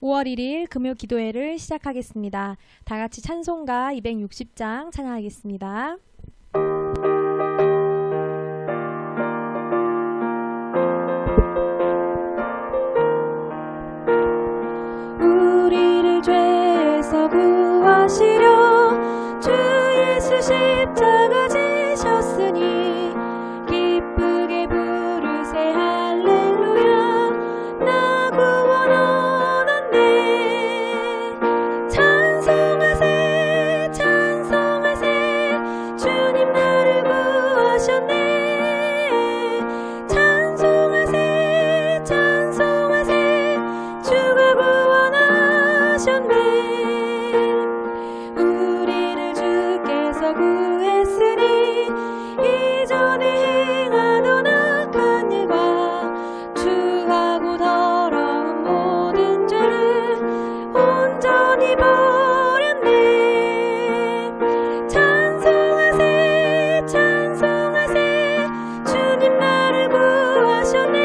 5월 1일 금요 기도회를 시작하겠습니다. 다 같이 찬송가 260장 찬양하겠습니다. 우리를 죄에서 구하시려 주 예수 십자가 지셨으니 기쁘게 부르세 할렐루야 나 구원 얻었네. 찬송하세 찬송하세 주님 나를 구하셨네. 찬송하세 찬송하세 주가 구원하셨네. 우리를 주께서 구했으니 이전에 행하던 악한 일과 추하고 더러운 모든 죄를 온전히 버렸네. 찬송하세 찬송하세 주님 나를 구하셨네.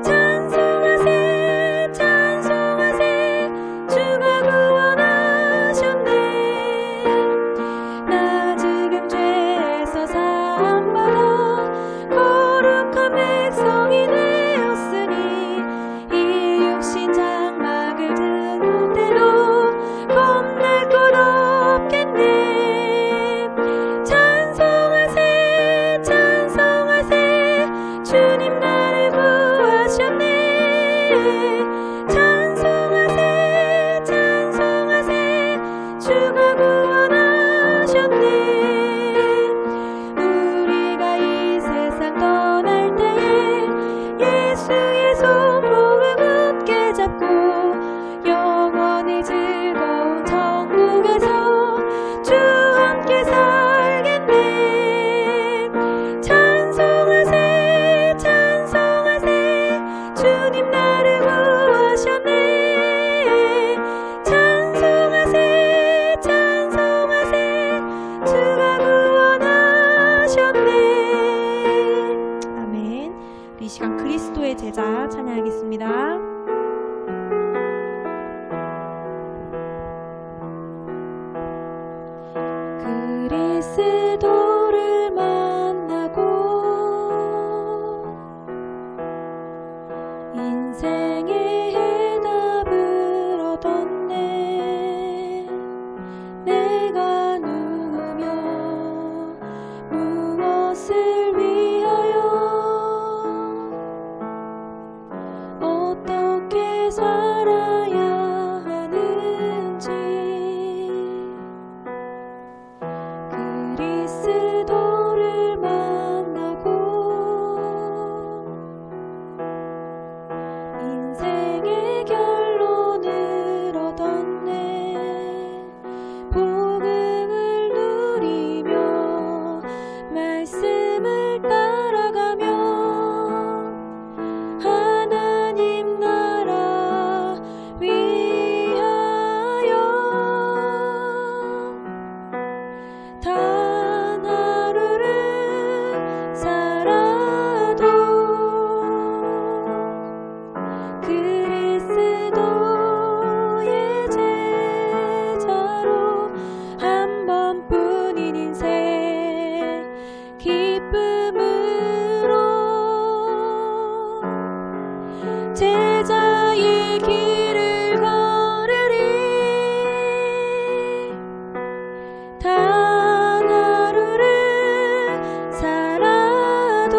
찬송하세 찬송하세 주가 구원하셨네. 나 지금 죄에서 사함받아 거룩한 백성이 되었으니 이 육신 장막을 드는 대로 겁낼 것 없겠네. 찬송하세 찬송하세 주님 나를 구하셨네. 찬송하세 찬송하세 주가 구원하셨네. 우리가 이 세상 떠날 때에 예수의 손목을 굳게 잡고 영원히 즐거운 천국에서 주 함께 살겠네. 찬송하세 찬송하세 주님 나를 구하셨네. 찬송하세 찬송하세 주가 구원하셨네. 아멘. 우리 이 시간 그리스도의 제자 찬양하겠습니다. 그리스도를 만나고 인생의 해답을 얻었네. 내가 누구며 무엇을 위하여 어떻게 살아야 하는지 그리스도를 만나고 인생의 결론을 얻었네. 복음을 누리며 말씀을 따라가며 하나님 나라 위하여 단 하루를 살아도 그리스도의 제자로 한 번뿐인 인생 기쁨으로 제자의 길을 걸으리. 단 하루를 살아도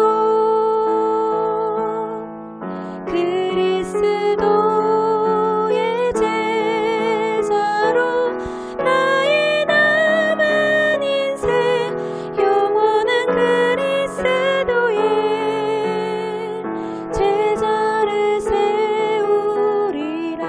그리스도의 제자로 나의 남은 인생 영원한 그리스도의 제자를 세우리라.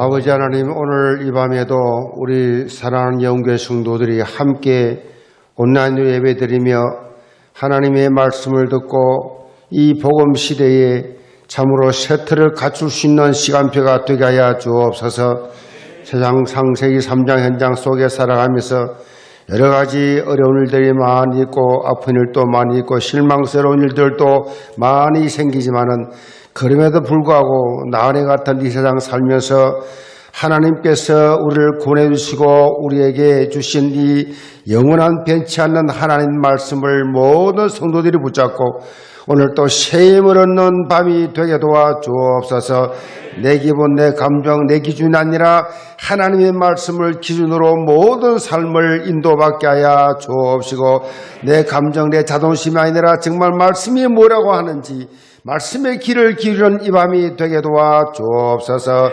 아버지 하나님, 오늘 이 밤에도 우리 사랑하는 영교회 성도들이 함께 온라인으로 예배드리며 하나님의 말씀을 듣고 이 복음 시대에 참으로 세트를 갖출 수 있는 시간표가 되게 하여 주옵소서. 세상 창세기 3장 현장 속에 살아가면서 여러 가지 어려운 일들이 많이 있고 아픈 일도 많이 있고 실망스러운 일들도 많이 생기지만은 그럼에도 불구하고 나은혜 같은 이 세상 살면서 하나님께서 우리를 구원해 주시고 우리에게 주신 이 영원한 변치 않는 하나님 말씀을 모든 성도들이 붙잡고 오늘 또 새 힘을 얻는 밤이 되게 도와 주옵소서. 내 기분, 내 감정, 내 기준이 아니라 하나님의 말씀을 기준으로 모든 삶을 인도받게 하여 주옵시고 내 감정, 내 자존심이 아니라 정말 말씀이 뭐라고 하는지 말씀의 길을 기르는 이 밤이 되게 도와 주옵소서.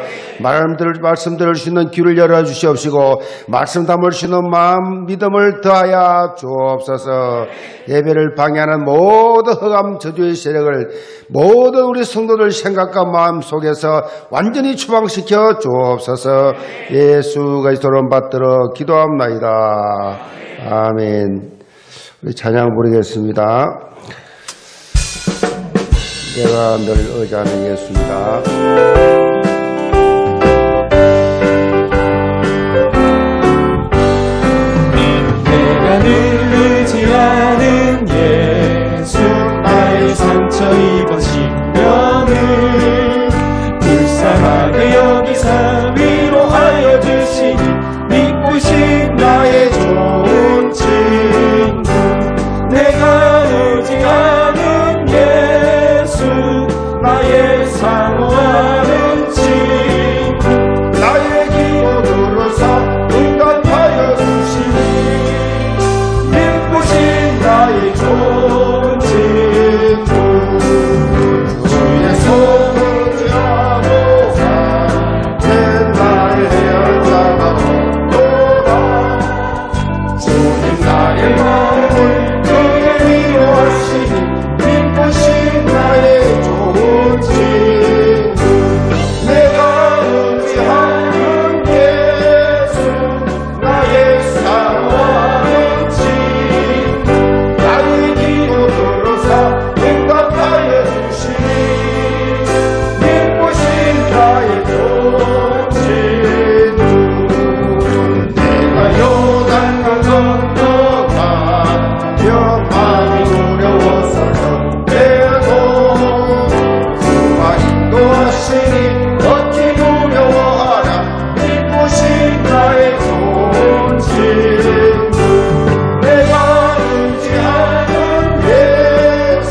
말씀 들을 수 있는 귀를 열어주시옵시고 말씀 담을 수 있는 마음, 믿음을 더하여 주옵소서. 예배를 방해하는 모든 흑암 저주의 세력을 모든 우리 성도들 생각과 마음 속에서 완전히 추방시켜 주옵소서. 예수 그리스도로 받들어 기도합나이다. 아멘. 우리 찬양 부르겠습니다. 내가 늘 의지하는 예수입니다. 내가 늘 의지하는 예수, 나의 상처 입은 심령을 불쌍하게 여기사 위로하여 주시니 믿으신 나의 좋은 친구. 내가 의지하는 예수, 나의 사모하는 친구. 나의 기도 들어서 응답하여 주시니 믿으신 나의 좋은 친구. 주의 손을 잡고가 된 나의 헤어져가 돌아 주님 나의 마음을 그게 위로하시니 믿으신 나의 좋은 친구. 내가 의지하는 예수, 나의 사모하는 친구. 나의 기도 들어서 응답하여 주시니 믿으신 나의 좋은 친구. 내가 요단강 건너가 병마이 두려워서 때도 주가 인도하시니 어찌 두려워하라 믿으신 나의 좋은 친구. 내가 의지하는 예수,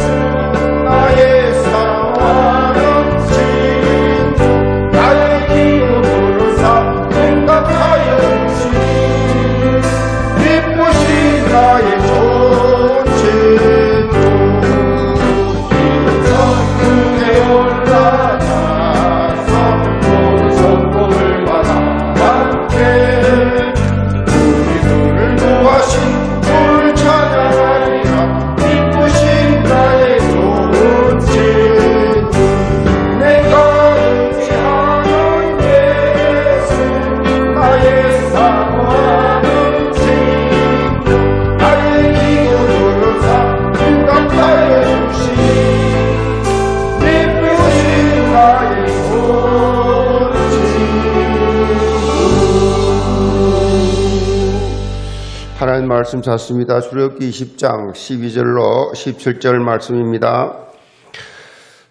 나의 사모하는 친구. 나의 기도 들으사 응답하여 주시니 믿으신 나의 좋은 친구. 천국에 올라가서 모든 성공을 받아 함께 우리들을 구하신 주를 찬양하리라 믿으신 나의 좋은 친구. 내가 의지하는 예수, 나의 사모하는 친구. 나의 기도 들으사 응답하여 주시니 믿으신 나의 좋은 친구. 하나님 말씀 찾습니다. 출애굽기 20장 12절로 17절 말씀입니다.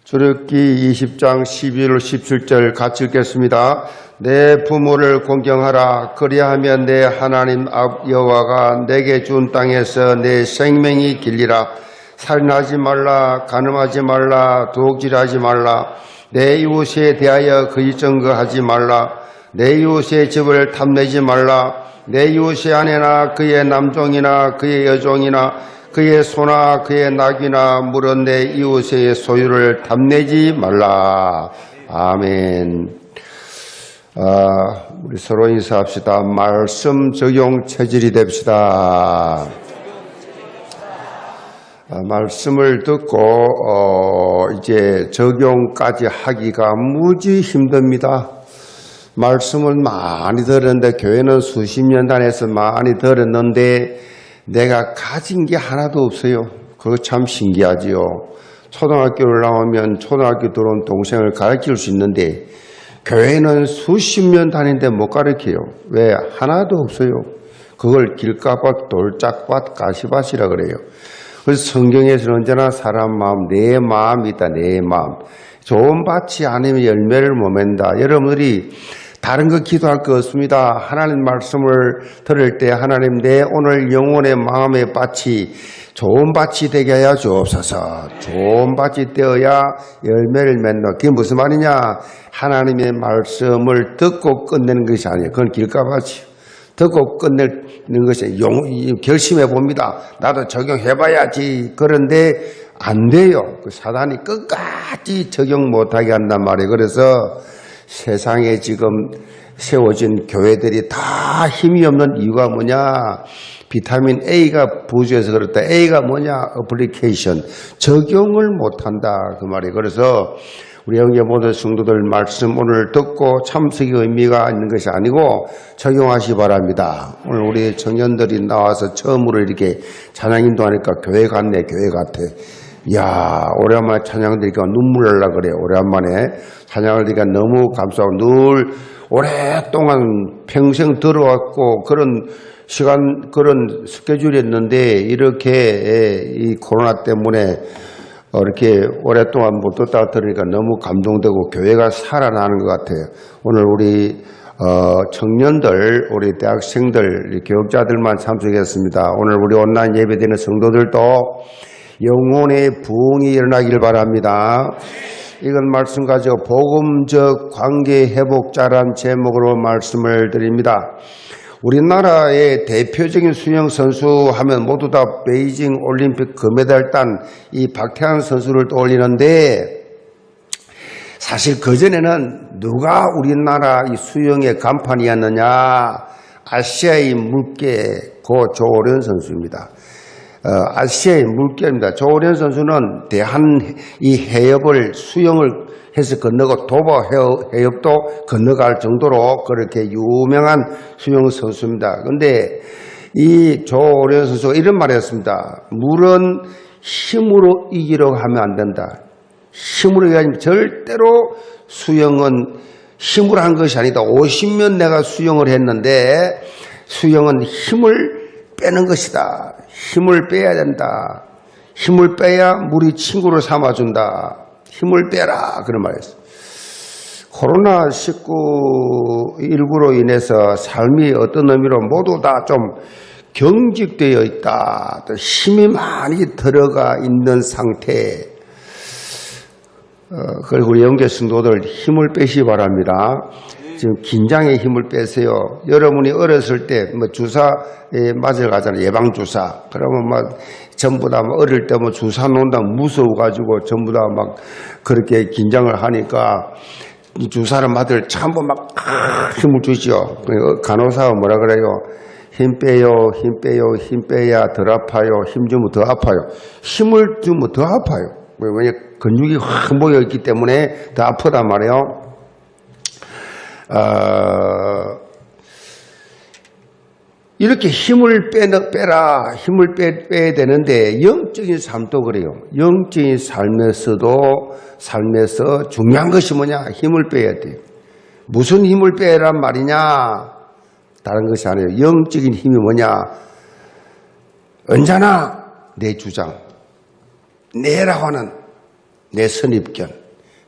출애굽기 20장 12절 17절 같이 읽겠습니다. 내 부모를 공경하라. 그리하면 내 하나님 여호와가 내게 준 땅에서 내 생명이 길리라. 살인하지 말라. 간음하지 말라. 도둑질하지 말라. 내 이웃에 대하여 거짓 증거하지 말라. 내 이웃의 집을 탐내지 말라. 내 이웃의 아내나 그의 남종이나 그의 여종이나 그의 소나 그의 낙이나 물은 내 이웃의 소유를 탐내지 말라. 아멘. 우리 서로 인사합시다. 말씀 적용 체질이 됩시다. 말씀을 듣고 이제 적용까지 하기가 무지 힘듭니다. 말씀을 많이 들었는데 교회는 수십 년 다녀서 많이 들었는데 내가 가진 게 하나도 없어요. 그거 참 신기하지요. 초등학교를 나오면 초등학교 들어온 동생을 가르칠 수 있는데 교회는 수십 년 다니는데 못 가르쳐요. 왜? 하나도 없어요. 그걸 길가밭, 돌짝밭, 가시밭이라 그래요. 그래서 성경에서는 언제나 사람 마음, 내 마음이 있다. 내 마음. 좋은 밭이 아니면 열매를 못 맺는다. 여러분들이 다른 거 기도할 거 없습니다. 하나님 말씀을 들을 때 하나님 내 오늘 영혼의 마음의 밭이 좋은 밭이 되게 하여 주옵소서. 좋은 밭이 되어야 열매를 맺는다. 그게 무슨 말이냐? 하나님의 말씀을 듣고 끝내는 것이 아니에요. 그건 길가밭이에요. 듣고 끝내는 것이 결심해 봅니다. 나도 적용해봐야지. 그런데 안 돼요. 그 사단이 끝까지 적용 못하게 한단 말이에요. 그래서 세상에 지금 세워진 교회들이 다 힘이 없는 이유가 뭐냐? 비타민 A가 부족해서 그렇다. A가 뭐냐? 어플리케이션. 적용을 못한다. 그 말이에요. 그래서 우리 영계 모든 성도들 말씀 오늘 듣고 참석의 의미가 있는 것이 아니고 적용하시 바랍니다. 오늘 우리 청년들이 나와서 처음으로 이렇게 찬양 인도하니까 교회 같네, 교회 같아. 이야, 오랜만에 찬양 드리니까 눈물 날라 그래요. 오랜만에 찬양을 드리니까 너무 감사하고 늘 오랫동안 평생 들어왔고 그런 시간, 그런 스케줄이었는데 이렇게 이 코로나 때문에 이렇게 오랫동안 못 듣다가 들으니까 너무 감동되고 교회가 살아나는 것 같아요. 오늘 우리 청년들, 우리 대학생들, 교육자들만 참석했습니다. 오늘 우리 온라인 예배드리는 성도들도 영혼의 부흥이 일어나길 바랍니다. 이건 말씀 가지고 복음적 관계 회복자란 제목으로 말씀을 드립니다. 우리나라의 대표적인 수영 선수 하면 모두 다 베이징 올림픽 금메달 딴 이 박태환 선수를 떠올리는데 사실 그전에는 누가 우리나라 이 수영의 간판이었느냐? 아시아의 물개 고 조오련 선수입니다. 아시아의 물개입니다. 조오련 선수는 대한 이 해협을 수영을 해서 건너고 도보 해협도 건너갈 정도로 그렇게 유명한 수영 선수입니다. 그런데 이 조오련 선수가 이런 말을 했습니다. 물은 힘으로 이기려고 하면 안 된다. 힘으로 이기면 절대로 수영은 힘으로 한 것이 아니다. 50년 내가 수영을 했는데 수영은 힘을 빼는 것이다. 힘을 빼야 된다. 힘을 빼야 물이 친구를 삼아준다. 힘을 빼라. 그런 말이었어요. 코로나19로 인해서 삶이 어떤 의미로 모두 다 좀 경직되어 있다. 또 힘이 많이 들어가 있는 상태. 그리고 우리 영계 성도들 힘을 빼시 바랍니다. 지금 긴장의 힘을 빼세요. 여러분이 어렸을 때 뭐 주사에 맞으러 가잖아요. 예방주사. 그러면 막 전부 다 어릴 때 뭐 주사 놓는다 무서워가지고 전부 다 막 그렇게 긴장을 하니까 이 주사를 맞을 참고 막 힘을 주죠. 간호사가 뭐라 그래요? 힘 빼요, 힘 빼요, 힘 빼야 덜 아파요. 힘 주면 더 아파요. 힘을 주면 더 아파요. 왜냐 근육이 확 모여 있기 때문에 더 아프단 말이에요. 이렇게 힘을 빼라, 힘을 빼야 되는데 영적인 삶도 그래요. 영적인 삶에서 중요한 것이 뭐냐? 힘을 빼야 돼요. 무슨 힘을 빼란 말이냐? 다른 것이 아니에요. 영적인 힘이 뭐냐? 언제나 내 주장, 내라고 하는 내 선입견,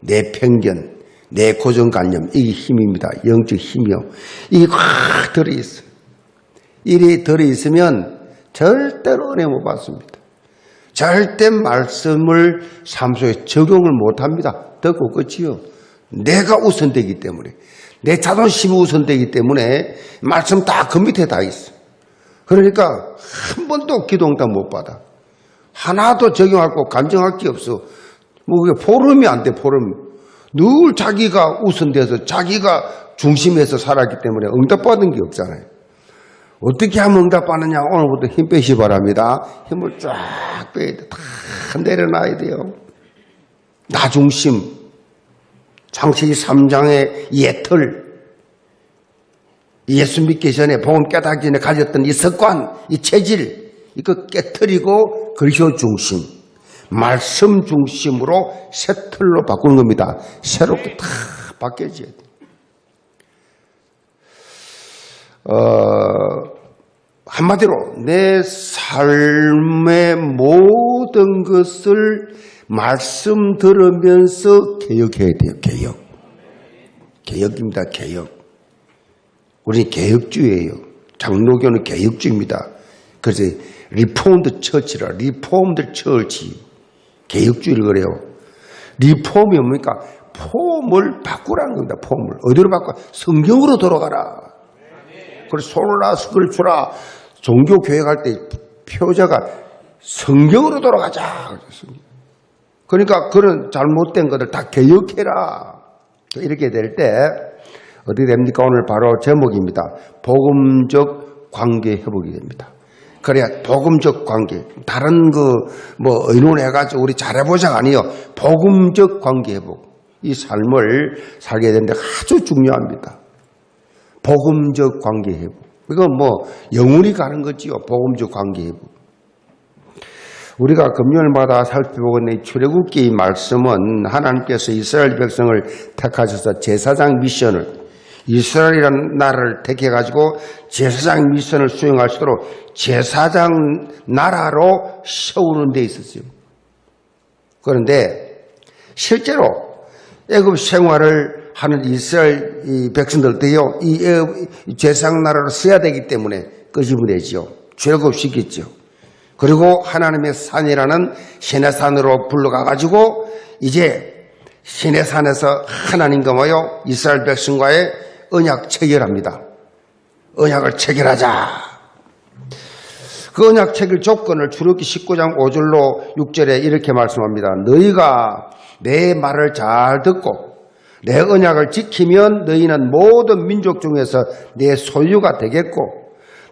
내 편견, 내 고정관념, 이게 힘입니다. 영적 힘이요. 이게 확 들어있어요. 이리 들어있으면 절대로 은혜 못 받습니다. 절대 말씀을 삶 속에 적용을 못합니다. 듣고 끝이요. 내가 우선되기 때문에, 내 자존심이 우선되기 때문에 말씀 다 그 밑에 다 있어. 그러니까 한 번도 기도응답 못 받아. 하나도 적용할 거 간증할 게 없어. 뭐 그게 포럼이 안 돼, 포럼. 늘 자기가 우선돼서 자기가 중심에서 살았기 때문에 응답받은 게 없잖아요. 어떻게 하면 응답받느냐? 오늘부터 힘 빼시 바랍니다. 힘을 쫙 빼야 돼. 다 내려놔야 돼요. 나 중심. 창세기 3장의 예틀. 예수 믿기 전에 복음 깨닫기 전에 가졌던 이 습관, 이 체질, 이거 깨뜨리고 그리스도 중심, 말씀 중심으로 새 틀로 바꾸는 겁니다. 새롭게 다 바뀌어져야 돼요. 한마디로 내 삶의 모든 것을 말씀 들으면서 개혁해야 돼요. 개혁입니다. 개혁. 우리는 개혁주의예요. 장로교는 개혁주의입니다. 그래서 리포먼드 처치라, 리포먼드 처치. 개혁주의를 그래요. 리폼이 뭡니까? 폼을 바꾸라는 겁니다. 폼을. 어디로 바꿔? 성경으로 돌아가라. 그래서 솔라 스크립처라 종교 교육할 때 표제가 성경으로 돌아가자. 그러니까 그런 잘못된 것들 다 개혁해라. 이렇게 될 때 어떻게 됩니까? 오늘 바로 제목입니다. 복음적 관계 회복이 됩니다. 그래야 복음적 관계, 다른 의논해가지고 우리 잘해보자가 아니요. 복음적 관계 회복. 이 삶을 살게 되는데 아주 중요합니다. 복음적 관계 회복. 이건 영혼이 가는 거지요. 복음적 관계 회복. 우리가 금요일마다 살펴보고 있는 이 출애굽기 말씀은 하나님께서 이스라엘 백성을 택하셔서 제사장 미션을, 이스라엘이라는 나라를 택해가지고 제사장 미션을 수행할 수 있도록 제사장 나라로 세우는 데 있었어요. 그런데 실제로 애굽 생활을 하는 이스라엘 이 백성들도요, 이 제사장 나라로 써야 되기 때문에 끄집어내지요. 출애굽시켰죠. 그리고 하나님의 산이라는 시내산으로 불러가가지고 이제 시내산에서 하나님과 모여 이스라엘 백성과의 언약 체결합니다. 언약을 체결하자. 그 언약 체결 조건을 출애굽기 19장 5절로 6절에 이렇게 말씀합니다. 너희가 내 말을 잘 듣고 내 언약을 지키면 너희는 모든 민족 중에서 내 소유가 되겠고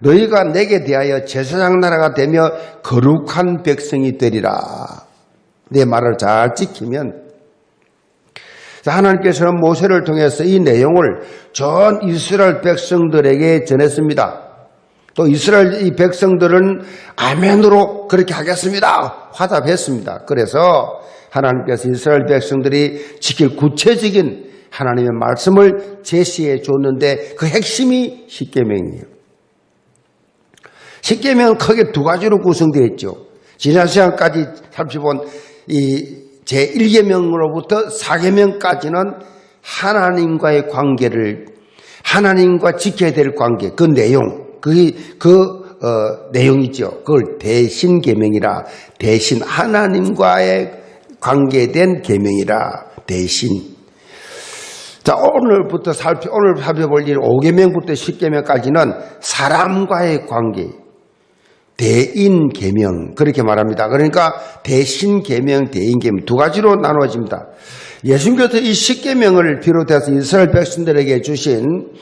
너희가 내게 대하여 제사장 나라가 되며 거룩한 백성이 되리라. 내 말을 잘 지키면. 하나님께서는 모세를 통해서 이 내용을 전 이스라엘 백성들에게 전했습니다. 또 이스라엘 이 백성들은 아멘으로 그렇게 하겠습니다. 화답했습니다. 그래서 하나님께서 이스라엘 백성들이 지킬 구체적인 하나님의 말씀을 제시해 줬는데 그 핵심이 십계명이에요. 십계명은 크게 두 가지로 구성되어 있죠. 지난 시간까지 살펴본 이 제1계명으로부터 4계명까지는 하나님과의 관계를, 하나님과 지켜야 될 관계, 그 내용, 내용이죠. 그걸 대신계명이라, 대신 하나님과의 관계된 계명이라, 대신. 자, 오늘 살펴볼 일 5계명부터 10계명까지는 사람과의 관계, 대인 계명 그렇게 말합니다. 그러니까 대신 계명, 대인 계명 두 가지로 나누어집니다. 예수님께서 이 10계명을 비롯해서 이스라엘 백성들에게 주신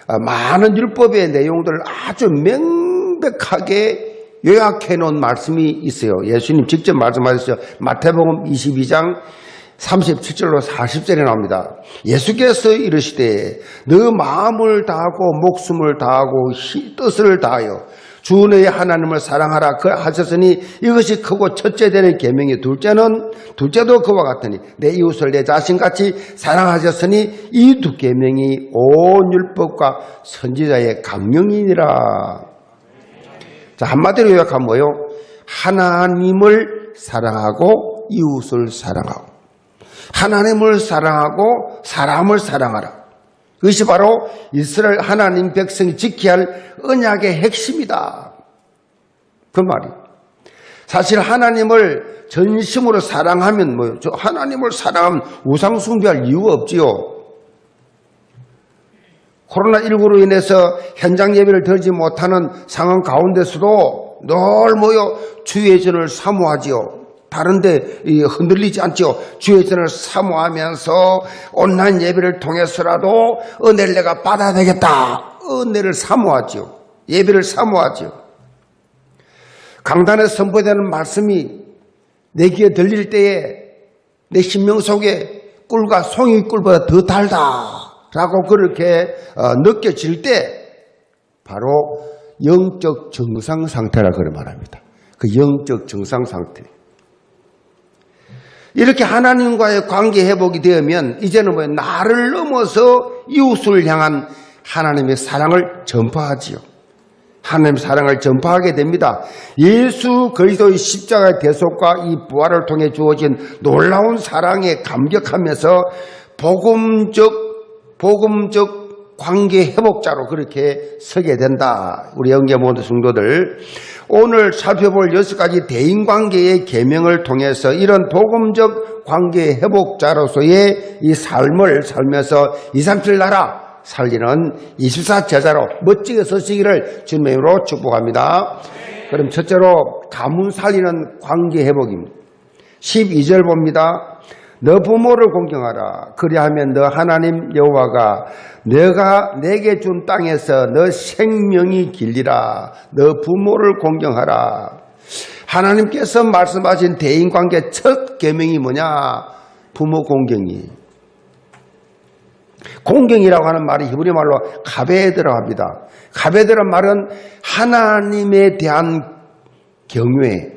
많은 율법의 내용들을 아주 명백하게 요약해 놓은 말씀이 있어요. 예수님 직접 말씀하셨죠. 마태복음 22장 37절로 40절에 나옵니다. 예수께서 이르시되 너 마음을 다하고 목숨을 다하고 뜻을 다하여 주 너의 하나님을 사랑하라 그 하셨으니 이것이 크고 첫째 되는 계명이 둘째도 그와 같으니 내 이웃을 내 자신같이 사랑하셨으니 이 두 계명이 온 율법과 선지자의 강령이니라. 자, 한마디로 요약하면 뭐요? 하나님을 사랑하고 이웃을 사랑하고 하나님을 사랑하고 사람을 사랑하라. 그것이 바로 이스라엘 하나님 백성이 지켜야 할 언약의 핵심이다. 그 말이. 사실 하나님을 전심으로 사랑하면 뭐요? 하나님을 사랑하면 우상 숭배할 이유가 없지요. 코로나19로 인해서 현장 예배를 드리지 못하는 상황 가운데서도 늘 주의 전을 사모하지요. 다른데 흔들리지 않죠. 주의 전을 사모하면서 온라인 예배를 통해서라도 은혜를 내가 받아야 되겠다. 은혜를 사모하죠. 예배를 사모하죠. 강단에 선포되는 말씀이 내 귀에 들릴 때에 내 심령 속에 꿀과 송이 꿀보다 더 달다라고 그렇게 느껴질 때 바로 영적 정상 상태라 그래 말합니다. 그 영적 정상 상태. 이렇게 하나님과의 관계 회복이 되면 이제는 뭐 나를 넘어서 이웃을 향한 하나님의 사랑을 전파하지요. 하나님의 사랑을 전파하게 됩니다. 예수 그리스도의 십자가의 대속과 이 부활을 통해 주어진 놀라운 사랑에 감격하면서 복음적 관계 회복자로 그렇게 서게 된다. 우리 영계 모든 성도들, 오늘 살펴볼 6가지 대인관계의 계명을 통해서 이런 복음적 관계 회복자로서의 이 삶을 살면서 237 나라 살리는 24 제자로 멋지게 서시기를 주님의 이름으로 축복합니다. 그럼 첫째로 가문 살리는 관계 회복입니다. 12절 봅니다. 너 부모를 공경하라. 그리하면 너 하나님 여호와가 내가 내게 준 땅에서 너 생명이 길리라. 너 부모를 공경하라. 하나님께서 말씀하신 대인관계 첫 계명이 뭐냐? 부모 공경이. 공경이라고 하는 말이 히브리 말로 가베드라고 합니다. 가베드란 말은 하나님에 대한 경외.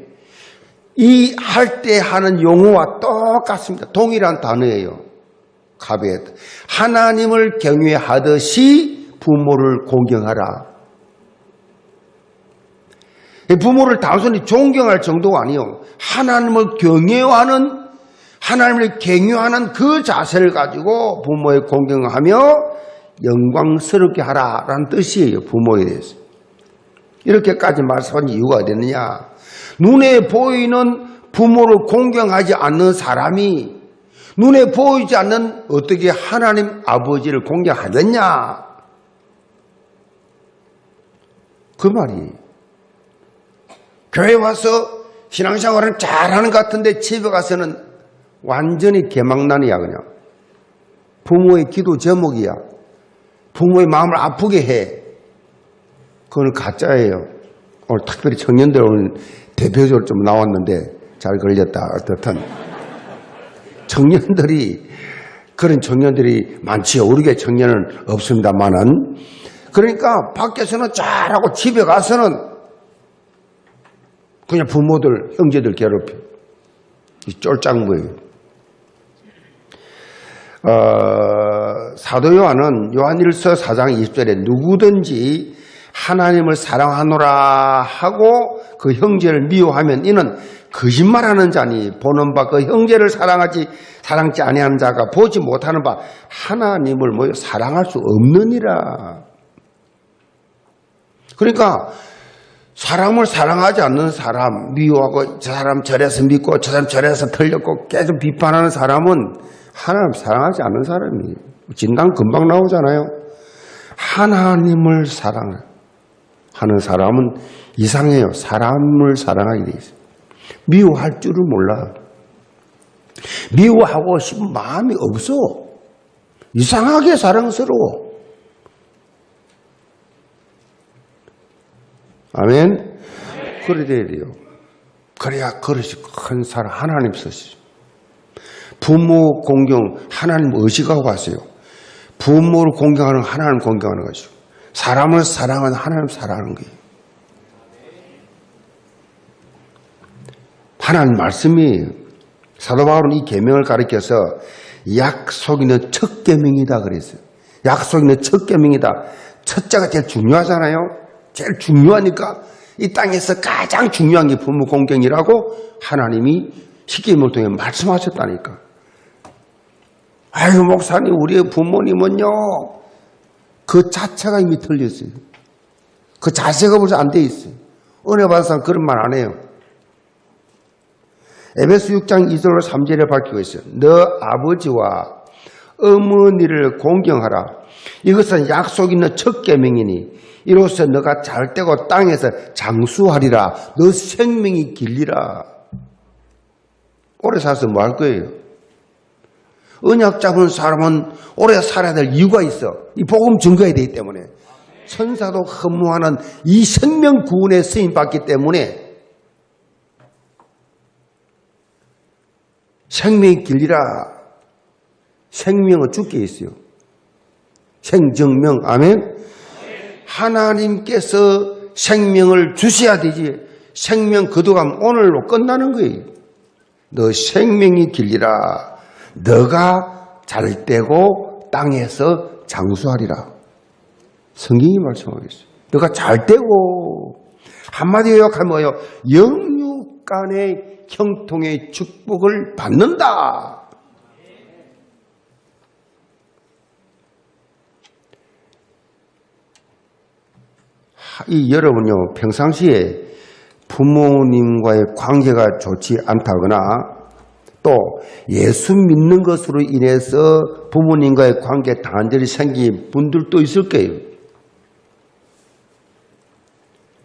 이 할 때 하는 용어와 똑같습니다. 동일한 단어예요. 가베드. 하나님을 경외하듯이 부모를 공경하라. 부모를 단순히 존경할 정도가 아니요. 하나님을 경외하는 그 자세를 가지고 부모에 공경하며 영광스럽게 하라라는 뜻이에요. 부모에 대해서. 이렇게까지 말씀한 이유가 어딨느냐? 눈에 보이는 부모를 공경하지 않는 사람이 눈에 보이지 않는 어떻게 하나님 아버지를 공경하겠냐? 그 말이에요. 교회 와서 신앙생활은 잘하는 것 같은데 집에 가서는 완전히 개망난이야. 그냥 부모의 기도 제목이야. 부모의 마음을 아프게 해. 그건 가짜예요. 오늘 특별히 청년들 오늘 대표적으로 좀 나왔는데 잘 걸렸다. 어떻든 그런 청년들이 많지요. 우리 교회 청년은 없습니다만은. 그러니까 밖에서는 잘하고 집에 가서는 그냥 부모들, 형제들 괴롭혀. 이 쫄짱부예요. 사도 요한은 요한일서 4장 20절에 누구든지 하나님을 사랑하노라 하고 그 형제를 미워하면 이는 거짓말하는 자니 보는 바 그 형제를 사랑치 아니하는 자가 보지 못하는 바 하나님을 사랑할 수 없느니라. 그러니까 사람을 사랑하지 않는 사람, 미워하고 저 사람 저래서 믿고 저 사람 저래서 틀렸고 계속 비판하는 사람은 하나님 사랑하지 않는 사람이에요. 진단 금방 나오잖아요. 하나님을 사랑하는 사람은 이상해요. 사람을 사랑하게 돼 있어요. 미워할 줄을 몰라. 미워하고 싶은 마음이 없어. 이상하게 사랑스러워. 아멘? 그래야 돼요. 그래야 그릇이 큰 사랑 하나님 쓰시죠. 부모 공경 하나님 의식하고 가세요. 부모를 공경하는 하나님 공경하는 것이죠. 사람을 사랑하는 하나님 사랑하는 거예요. 하나님 말씀이에요. 사도 바울은 이 계명을 가리켜서 약속 있는 첫 계명이다 그랬어요. 약속 있는 첫 계명이다. 첫째가 제일 중요하잖아요. 제일 중요하니까 이 땅에서 가장 중요한 게 부모 공경이라고 하나님이 십계명을 통해 말씀하셨다니까. 아유 목사님 우리의 부모님은요 그 자체가 이미 틀렸어요. 그 자세가 벌써 안 돼 있어요. 은혜 받은 사람 그런 말 안 해요. 에베소 6장 2절로 3절에 밝히고 있어요. 너 아버지와 어머니를 공경하라. 이것은 약속 있는 첫 계명이니 이로써 너가 잘되고 땅에서 장수하리라. 너 생명이 길리라. 오래 살아서 뭐 할 거예요? 언약 잡은 사람은 오래 살아야 될 이유가 있어. 이 복음 증거해야 되기 때문에. 천사도 허무하는 이 생명 구원에 쓰임받기 때문에 생명이 길리라. 생명은 죽게 있어요. 생정명. 아멘. 하나님께서 생명을 주셔야 되지. 생명 거두가면 오늘로 끝나는 거예요. 너 생명이 길리라. 너가 잘 되고 땅에서 장수하리라. 성경이 말씀하고 있어요. 너가 잘 되고, 한마디로 요약하면 뭐예요? 영육 간의 형통의 축복을 받는다. 이 여러분요, 평상시에 부모님과의 관계가 좋지 않다거나 또 예수 믿는 것으로 인해서 부모님과의 관계에 단절이 생긴 분들도 있을 거예요.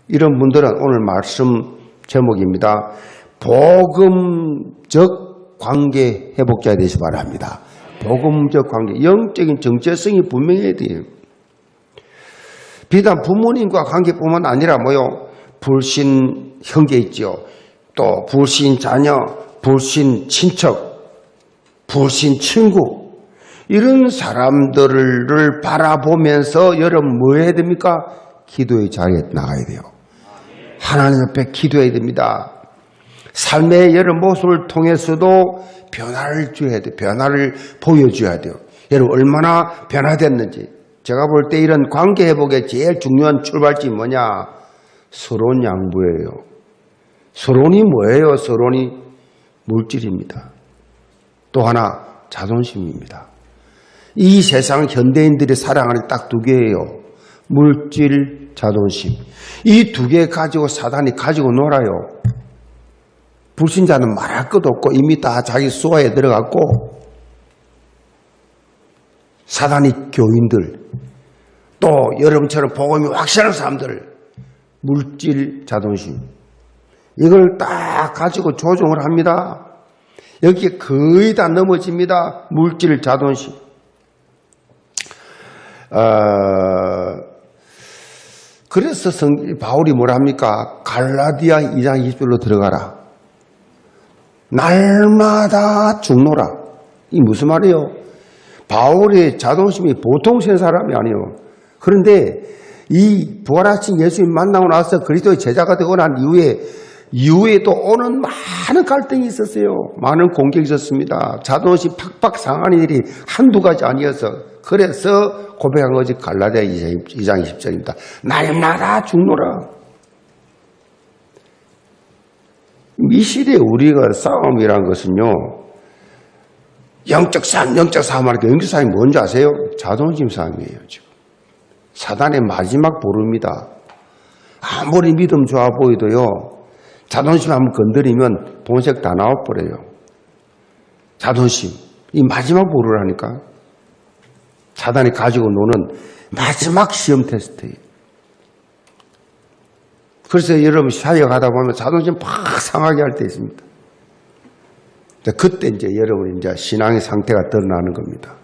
이런 분들은 오늘 말씀 제목입니다. 복음적 관계 회복자가 되시기 바랍니다. 복음적 관계, 영적인 정체성이 분명해야 돼요. 비단 부모님과 관계뿐만 아니라 뭐요? 불신 형제 있죠. 또 불신 자녀, 불신 친척, 불신 친구, 이런 사람들을 바라보면서 여러분 뭐 해야 됩니까? 기도의 자리에 나가야 돼요. 하나님 앞에 기도해야 됩니다. 삶의 여러 모습을 통해서도 변화를 줘야 돼요. 변화를 보여줘야 돼요. 여러분 얼마나 변화됐는지. 제가 볼 때 이런 관계 회복의 제일 중요한 출발점이 뭐냐? 서론 양보예요. 서론이 뭐예요? 서론이 물질입니다. 또 하나 자존심입니다. 이 세상 현대인들이 사랑하는 딱 두 개예요. 물질, 자존심. 이 두 개 가지고 사단이 가지고 놀아요. 불신자는 말할 것도 없고 이미 다 자기 수하에 들어갔고, 사단이 교인들, 또 여러분처럼 복음이 확실한 사람들, 물질, 자존심, 이걸 딱 가지고 조종을 합니다. 여기에 거의 다 넘어집니다. 물질, 자존심. 그래서 바울이 뭐라 합니까? 갈라디아 2장 20절로 들어가라. 날마다 죽노라. 이 무슨 말이에요? 바울의 자존심이 보통 센 사람이 아니에요. 그런데 이 부활하신 예수님 만나고 나서 그리스도의 제자가 되고 난 이후에도 오는 많은 갈등이 있었어요. 많은 공격이 있었습니다. 자존심 팍팍 상하는 일이 한두 가지 아니어서, 그래서 고백한 것이 갈라디아 2장 20절입니다. 날마다 죽노라. 이 시대에 우리가 싸움이란 것은요, 영적 싸움 하니까 영적 싸움이 뭔지 아세요? 자존심 싸움이에요, 지금. 사단의 마지막 보루입니다. 아무리 믿음 좋아 보이도요, 자존심 한번 건드리면 본색 다 나와버려요. 자존심. 이 마지막 보루라니까. 사단이 가지고 노는 마지막 시험 테스트예요. 그래서 여러분 사회 가다 보면 자존심 팍 상하게 할 때 있습니다. 그때 이제 여러분이 이제 신앙의 상태가 드러나는 겁니다.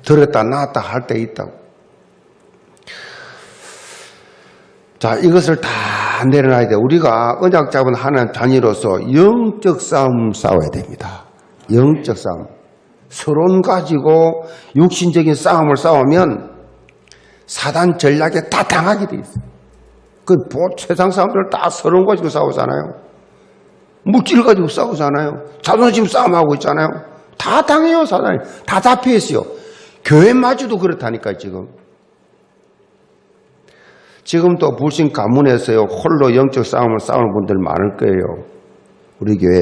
들었다 놨다 할 때 있다고. 자, 이것을 다 내려놔야 돼. 우리가 언약 잡은 하나님 자녀로서 영적 싸움 싸워야 됩니다. 영적 싸움. 서론 가지고 육신적인 싸움을 싸우면 사단 전략에 다 당하게 돼 있어요. 그 세상 사람들 다 서론 가지고 싸우잖아요. 물질 가지고 싸우잖아요. 자존심 싸움하고 있잖아요. 다 당해요, 사단이. 다 잡혀 있어요. 교회마저도 그렇다니까요, 지금. 지금도 불신 가문에서요, 홀로 영적 싸움을 싸우는 분들 많을 거예요. 우리 교회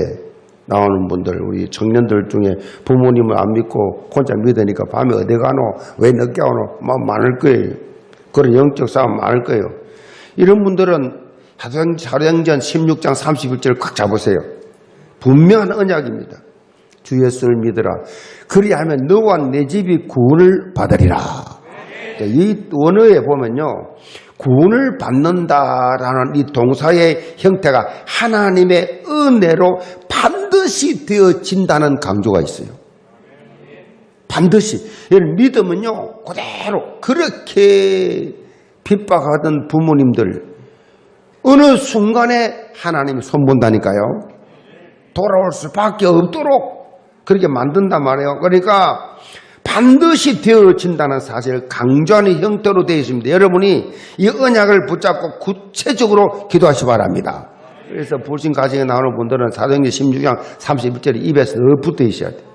나오는 분들, 우리 청년들 중에 부모님을 안 믿고 혼자 믿으니까 밤에 어디 가노? 왜 늦게 오노? 많을 거예요. 그런 영적 싸움 많을 거예요. 이런 분들은 사도행전 16장 31절을 꽉 잡으세요. 분명한 언약입니다. 주 예수를 믿으라. 그리하면 너와 내 집이 구원을 받으리라. 이 원어에 보면요, 구원을 받는다라는 이 동사의 형태가 하나님의 은혜로 반드시 되어진다는 강조가 있어요. 반드시. 믿음은요, 그대로 그렇게 핍박하던 부모님들 어느 순간에 하나님이 손본다니까요. 돌아올 수밖에 없도록 그렇게 만든단 말이에요. 그러니까 반드시 되어진다는 사실을 강조하는 형태로 되어 있습니다. 여러분이 이 언약을 붙잡고 구체적으로 기도하시 기 바랍니다. 그래서 불신 가정에 나오는 분들은 사도행전 16장 31절에 입에서 늘 붙어 있어야 돼요.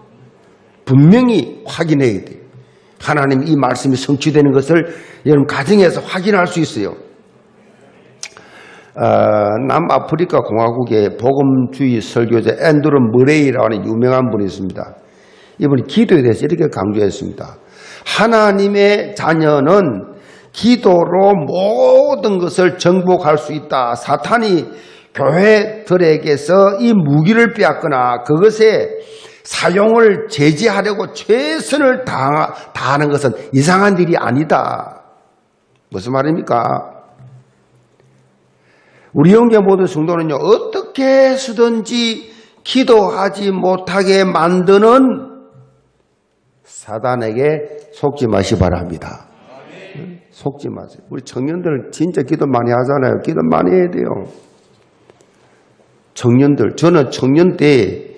분명히 확인해야 돼요. 하나님 이 말씀이 성취되는 것을 여러분 가정에서 확인할 수 있어요. 남아프리카 공화국의 복음주의 설교자 앤드루 머레이라고 하는 유명한 분이 있습니다. 이분이 기도에 대해서 이렇게 강조했습니다. 하나님의 자녀는 기도로 모든 것을 정복할 수 있다. 사탄이 교회들에게서 이 무기를 빼앗거나 그것에 사용을 제지하려고 최선을 다하는 것은 이상한 일이 아니다. 무슨 말입니까? 우리 영계 모든 성도는요, 어떻게 해서든지 기도하지 못하게 만드는 사단에게 속지 마시 바랍니다. 속지 마세요. 우리 청년들 진짜 기도 많이 하잖아요. 기도 많이 해야 돼요. 청년들, 저는 청년 때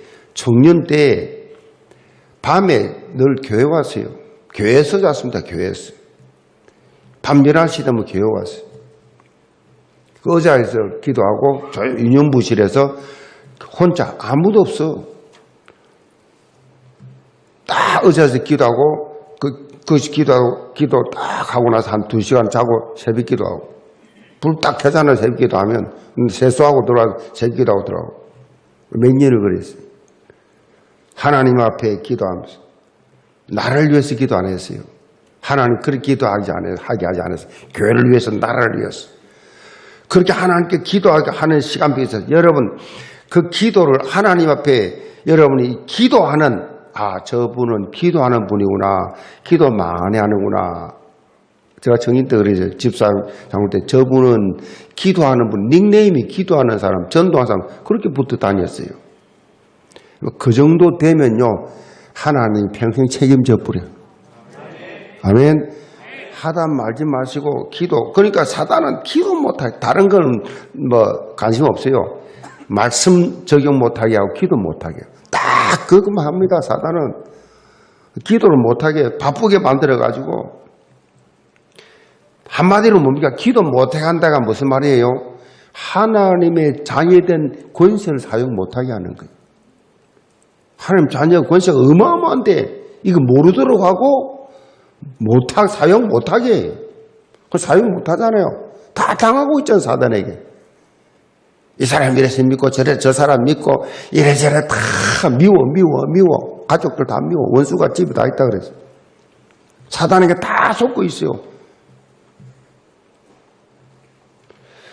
밤에 늘 교회 왔어요. 교회에서 잤습니다. 교회에서. 밤 11시 되면 교회 왔어요. 그 의자에서 기도하고 유년부실에서 혼자 아무도 없어. 딱 의자에서 기도하고 기도 딱 하고 나서 한 2시간 자고 새벽 기도하고 불 딱 켜잖아요. 새벽 기도하면 세수하고 들어와서 새벽 기도하고 들어가고 몇 년을 그랬어요. 하나님 앞에 기도하면서 나를 위해서 기도 안 했어요. 하나님 그렇게 기도하게 하지 않았어요. 교회를 위해서 나라를 위해서 그렇게 하나님께 기도하게 하는 시간 비해서 여러분 그 기도를 하나님 앞에 여러분이 기도하는 저분은 기도하는 분이구나. 기도 많이 하는구나. 제가 정인 때 그러죠. 집사 장로 때 저분은 기도하는 분, 닉네임이 기도하는 사람, 전도하는 사람 그렇게 붙어 다녔어요. 그 정도 되면요. 하나님 평생 책임져 버려. 아멘. 하다 말지 마시고 기도. 그러니까 사단은 기도 못하게 다른 건 관심 없어요. 말씀 적용 못하게 하고 기도 못하게 딱 그것만 합니다. 사단은 기도를 못하게 바쁘게 만들어가지고 한마디로 뭡니까? 기도 못하게 한다가 무슨 말이에요? 하나님의 자녀된 권세를 사용 못하게 하는 거예요. 하나님 자녀 권세가 어마어마한데 이거 모르도록 하고 사용 못하게 해요. 그 사용 못하잖아요. 다 당하고 있잖아요. 사단에게. 이 사람 이래서 믿고 저 사람 믿고 이래저래 다 미워. 가족들 다 미워. 원수가 집에 다 있다 그랬어. 사단에게 다 속고 있어요.